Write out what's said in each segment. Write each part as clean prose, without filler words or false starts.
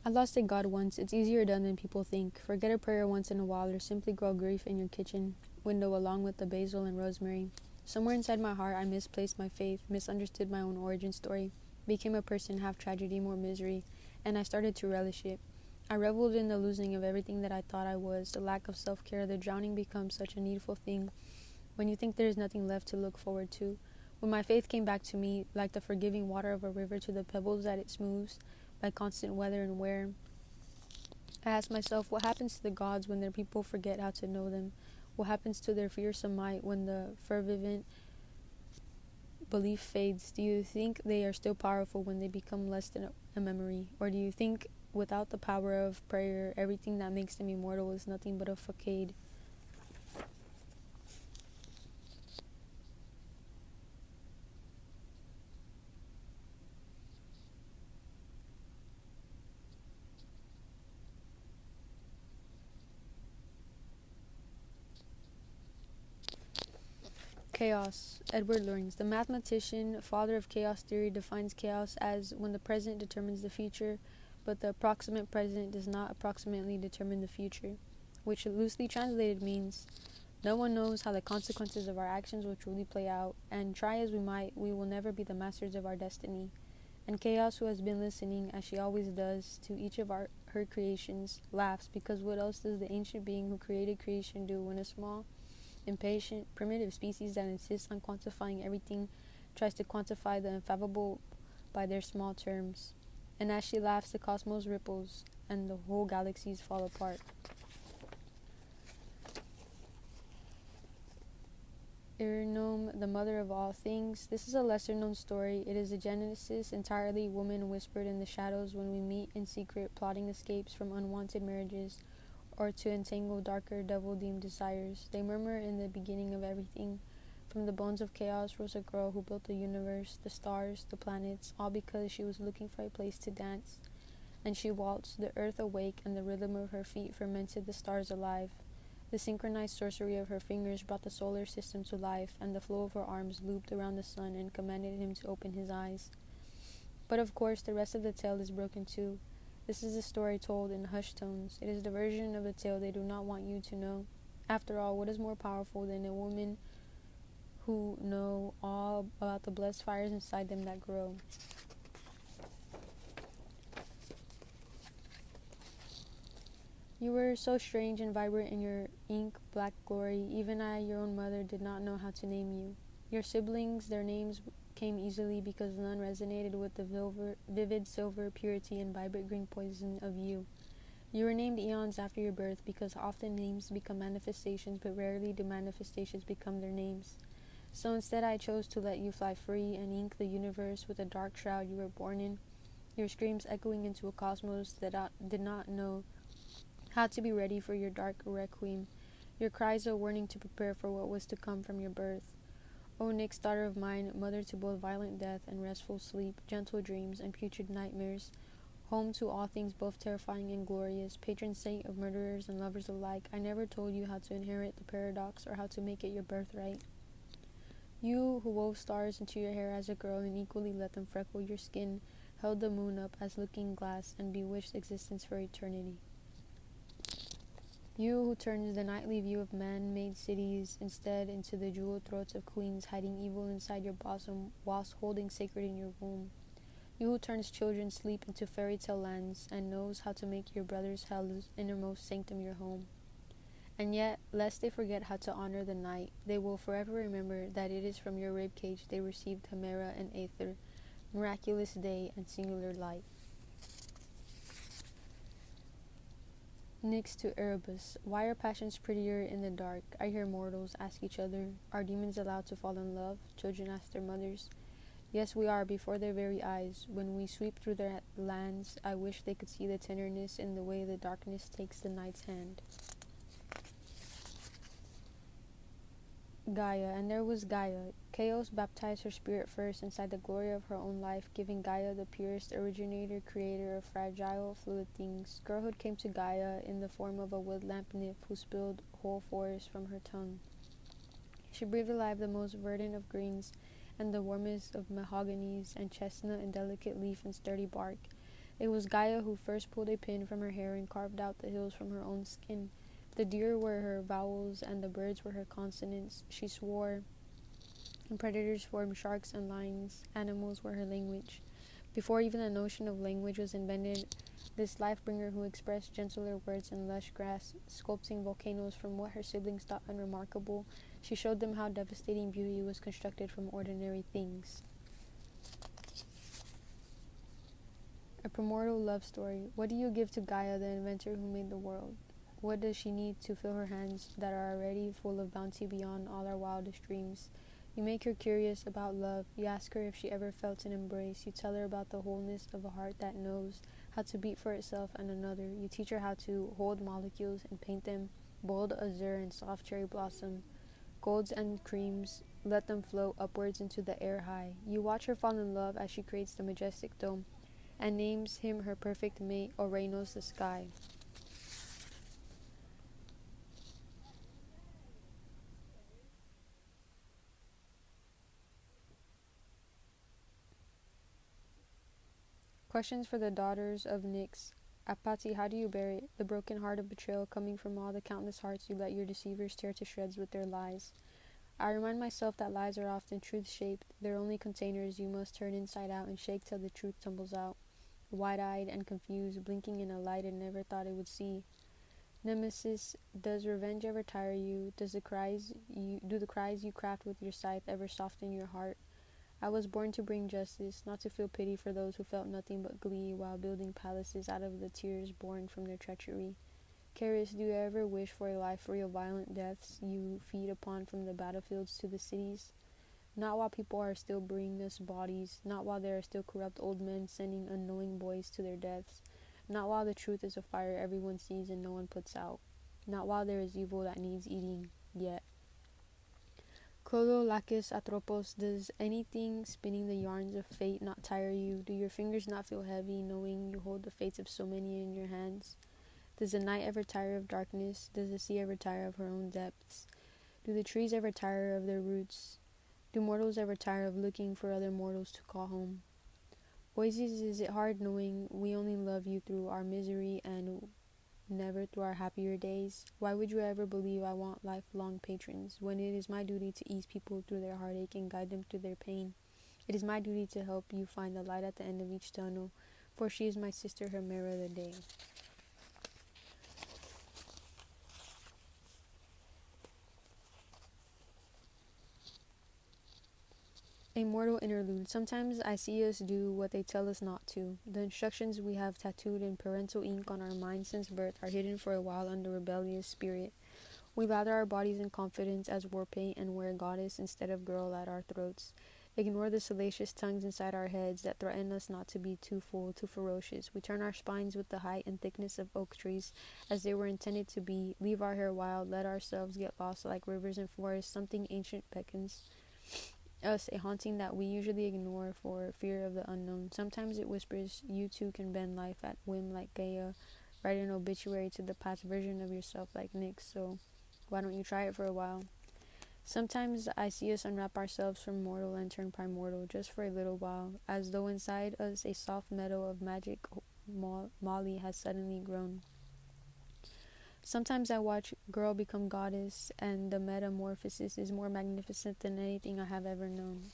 I lost a God once. It's easier done than people think. Forget a prayer once in a while, or simply grow grief in your kitchen window along with the basil and rosemary. Somewhere inside my heart, I misplaced my faith, misunderstood my own origin story, became a person half tragedy, more misery, and I started to relish it. I reveled in the losing of everything that I thought I was, the lack of self care, the drowning becomes such a needful thing when you think there is nothing left to look forward to. When my faith came back to me, like the forgiving water of a river to the pebbles that it smooths, by constant weather and wear, I asked myself, what happens to the gods when their people forget how to know them? What happens to their fearsome might when the fervent belief fades? Do you think they are still powerful when they become less than a memory? Or do you think without the power of prayer, everything that makes them immortal is nothing but a facade? Chaos. Edward Lorenz, the mathematician, father of chaos theory, defines chaos as when the present determines the future, but the approximate present does not approximately determine the future, which loosely translated means no one knows how the consequences of our actions will truly play out, and try as we might, we will never be the masters of our destiny. And Chaos, who has been listening, as she always does, to each of her creations, laughs, because what else does the ancient being who created creation do when a small, impatient, primitive species that insists on quantifying everything tries to quantify the ineffable by their small terms? And as she laughs, the cosmos ripples, and the whole galaxies fall apart. Irinome, the mother of all things. This is a lesser known story. It is a Genesis entirely woman whispered in the shadows when we meet in secret, plotting escapes from unwanted marriages or to entangle darker devil deemed desires. They murmur in the beginning of everything. From the bones of chaos rose a girl who built the universe, the stars, the planets, all because she was looking for a place to dance. And she waltzed, the earth awake, and the rhythm of her feet fermented the stars alive. The synchronized sorcery of her fingers brought the solar system to life, and the flow of her arms looped around the sun and commanded him to open his eyes. But of course, the rest of the tale is broken too. This is a story told in hushed tones. It is the version of the tale they do not want you to know. After all, what is more powerful than a woman who know all about the blessed fires inside them that grow? You were so strange and vibrant in your ink-black glory. Even I, your own mother, did not know how to name you. Your siblings, their names came easily because none resonated with the vivid silver purity and vibrant green poison of you. You were named eons after your birth because often names become manifestations, but rarely do manifestations become their names. So instead I chose to let you fly free and ink the universe with the dark shroud you were born in, your screams echoing into a cosmos that did not know how to be ready for your dark requiem, your cries a warning to prepare for what was to come from your birth. O Nyx, daughter of mine, mother to both violent death and restful sleep, gentle dreams and putrid nightmares, home to all things both terrifying and glorious, patron saint of murderers and lovers alike, I never told you how to inherit the paradox or how to make it your birthright. You who wove stars into your hair as a girl and equally let them freckle your skin, held the moon up as looking glass and bewitched existence for eternity. You who turns the nightly view of man-made cities instead into the jeweled throats of queens hiding evil inside your bosom whilst holding sacred in your womb. You who turns children's sleep into fairy tale lands and knows how to make your brother's hell's innermost sanctum your home. And yet, lest they forget how to honor the night, they will forever remember that it is from your ribcage they received Hemera and Aether, miraculous day and singular light. Next to Erebus, why are passions prettier in the dark? I hear mortals ask each other. Are demons allowed to fall in love? Children ask their mothers. Yes, we are, before their very eyes. When we sweep through their lands, I wish they could see the tenderness in the way the darkness takes the night's hand. Gaia, and there was Gaia. Chaos baptized her spirit first inside the glory of her own life, giving Gaia the purest originator, creator of fragile, fluid things. Girlhood came to Gaia in the form of a woodlamp nymph who spilled whole forests from her tongue. She breathed alive the most verdant of greens and the warmest of mahoganies and chestnut and delicate leaf and sturdy bark. It was Gaia who first pulled a pin from her hair and carved out the hills from her own skin. The deer were her vowels and the birds were her consonants. She swore, and predators formed sharks and lions. Animals were her language. Before even the notion of language was invented, this life-bringer who expressed gentler words in lush grass, sculpting volcanoes from what her siblings thought unremarkable, she showed them how devastating beauty was constructed from ordinary things. A primordial love story. What do you give to Gaia, the inventor who made the world? What does she need to fill her hands that are already full of bounty beyond all our wildest dreams? You make her curious about love. You ask her if she ever felt an embrace. You tell her about the wholeness of a heart that knows how to beat for itself and another. You teach her how to hold molecules and paint them bold azure and soft cherry blossom, golds and creams. Let them float upwards into the air high. You watch her fall in love as she creates the majestic dome and names him her perfect mate, Orenos the sky. Questions for the daughters of Nyx. Apati, how do you bear it? The broken heart of betrayal coming from all the countless hearts you let your deceivers tear to shreds with their lies. I remind myself that lies are often truth-shaped. They're only containers you must turn inside out and shake till the truth tumbles out. Wide-eyed and confused, blinking in a light it never thought it would see. Nemesis, does revenge ever tire you? Do the cries you craft with your scythe ever soften your heart? I was born to bring justice, not to feel pity for those who felt nothing but glee while building palaces out of the tears born from their treachery. Caris, do you ever wish for a life free of violent deaths you feed upon from the battlefields to the cities? Not while people are still bringing us bodies, not while there are still corrupt old men sending unknowing boys to their deaths, not while the truth is a fire everyone sees and no one puts out, not while there is evil that needs eating, yet. Clolo Lacus Atropos, does anything spinning the yarns of fate not tire you? Do your fingers not feel heavy knowing you hold the fates of so many in your hands? Does the night ever tire of darkness? Does the sea ever tire of her own depths? Do the trees ever tire of their roots? Do mortals ever tire of looking for other mortals to call home? Oasis, is it hard knowing we only love you through our misery and never through our happier days? Why would you ever believe I want lifelong patrons, when it is my duty to ease people through their heartache and guide them through their pain? It is my duty to help you find the light at the end of each tunnel, for she is my sister, her mirror of the day. A mortal interlude. Sometimes I see us do what they tell us not to. The instructions we have tattooed in parental ink on our minds since birth are hidden for a while under rebellious spirit. We lather our bodies in confidence as war paint and wear goddess instead of girl at our throats. Ignore the salacious tongues inside our heads that threaten us not to be too full, too ferocious. We turn our spines with the height and thickness of oak trees as they were intended to be. Leave our hair wild, let ourselves get lost like rivers and forests. Something ancient beckons us, a haunting that we usually ignore for fear of the unknown. Sometimes it whispers, you too can bend life at whim like Gaia. Write an obituary to the past version of yourself like Nyx, so why don't you try it for a while? Sometimes I see us unwrap ourselves from mortal and turn primordial just for a little while, as though inside us a soft meadow of magic molly has suddenly grown. Sometimes I watch girl become goddess, and the metamorphosis is more magnificent than anything I have ever known.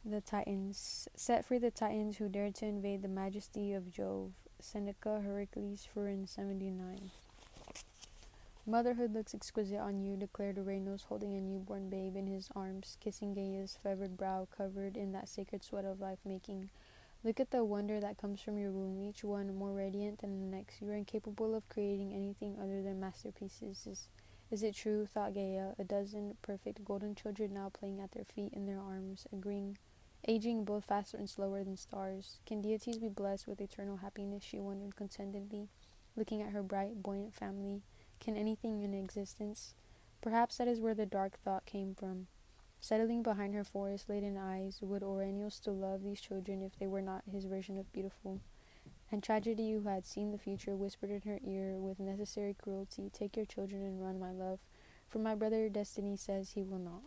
The Titans. Set free the Titans who dared to invade the majesty of Jove. Seneca, Heracles, Furin 79. Motherhood looks exquisite on you, declared Uranus, holding a newborn babe in his arms, kissing Gaia's fevered brow covered in that sacred sweat of life-making. Look at the wonder that comes from your womb, each one more radiant than the next. You are incapable of creating anything other than masterpieces. Is it true, thought Gaia, a dozen perfect golden children now playing at their feet in their arms, aging both faster and slower than stars. Can deities be blessed with eternal happiness, she wondered contentedly, looking at her bright, buoyant family. Can anything in existence? Perhaps that is where the dark thought came from. Settling behind her forest-laden eyes, would Orenos still love these children if they were not his version of beautiful? And Tragedy, who had seen the future, whispered in her ear with necessary cruelty, take your children and run, my love, for my brother Destiny says he will not.